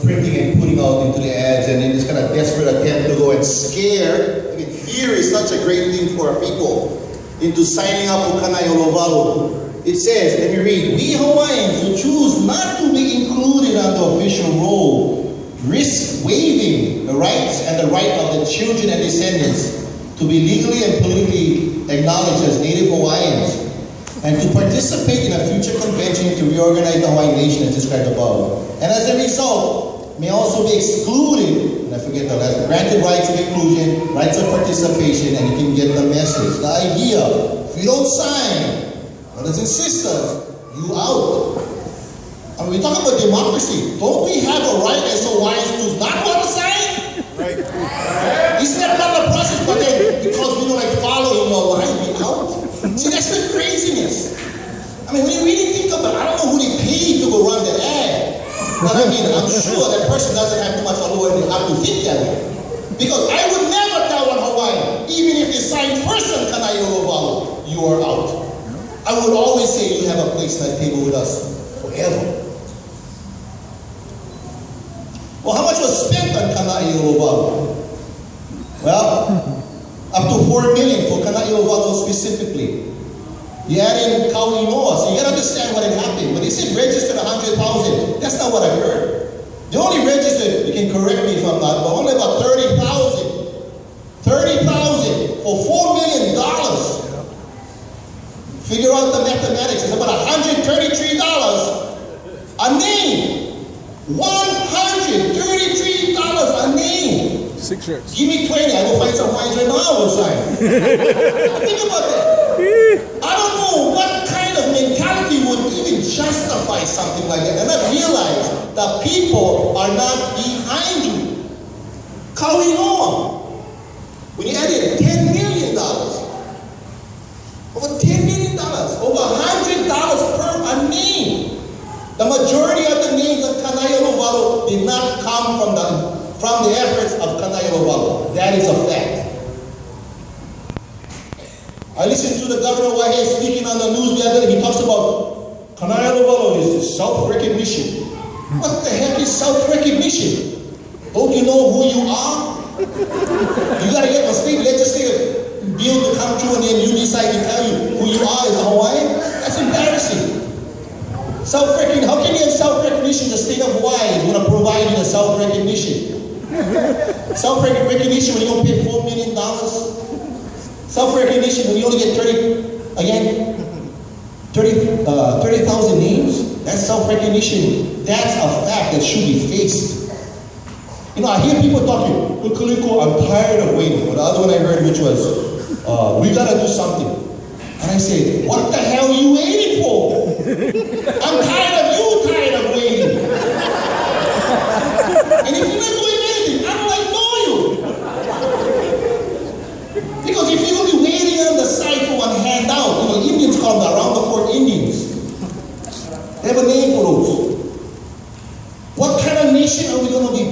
printing and putting out into the ads, and in this kind of desperate attempt to go and scare. I mean, fear is such a great thing for our people into signing up for Kanaiolowalu. It says, let me read, we Hawaiians who choose not to be included on the official roll risk waiving the rights and the right of the children and descendants to be legally and politically acknowledged as Native Hawaiians and to participate in a future convention to reorganize the Hawaiian nation as described above. And as a result, may also be excluded, and I forget the last, granted rights of inclusion, rights of participation, and you can get the message. The idea, if you don't sign, brothers and sisters, you out. I mean, we talk about democracy. Don't we have a right as Hawaiians to not want to sign? Right. Isn't that part of the process? But then, because we don't like following your line, we out. See, that's the craziness. I mean, when you really think about it, I don't know who they paid to go run the ad. But I mean, I'm sure that person doesn't have too much allure to have to think that way. Because I would never tell one Hawaiian, even if they sign first on Kanaiolowalu, you are out. I would always say you have a place at that table with us forever. Well, how much was spent on Kanaiolowalu? Well, up to $4 million for Kanaiolowalu specifically. You add in Kaeo, so you gotta understand what had happened. When they said registered 100,000, that's not what I heard. They only registered, you can correct me if I'm not, but only about 30,000. 30,000 for $4 million. Figure out the mathematics. It's about $133 a name. $133 a name. 6 shirts. Give me 20. I will find some wines right now. I will sign. Think about that. I don't know what kind of mentality would even justify something like that and not realize that people are not behind you. Kaeo, when you added $10 million, over $10 million, over $100 per a name. The majority of the names of Kanaiolowalu did not come from the efforts of Kanaiolowalu. That is a fact. I listened to the governor while he was speaking on the news the other day. He talks about Kanaiolowalu is self-recognition. What the heck is self-recognition? Don't you know who you are? You gotta get a state legislative bill to come true and then you decide to tell you who you are as a Hawaiian? That's embarrassing. Self-recognition. How can you have self-recognition? The state of Hawaii is going to provide you the self-recognition. Self-recognition when you don't pay $4 million. Self-recognition when you only get 30,000 names. That's self-recognition. That's a fact that should be faced. You know, I hear people talking, well, Kaleikoa, I'm tired of waiting. Or the other one I heard, which was, we gotta do something. And I say, what the hell are you waiting for? I'm tired of waiting. And if you're not doing anything, I don't like know you. Because if you're only waiting on the side for one handout, you know, Indians call them around the fort Indians. They have a name for those. What kind of nation are we going to be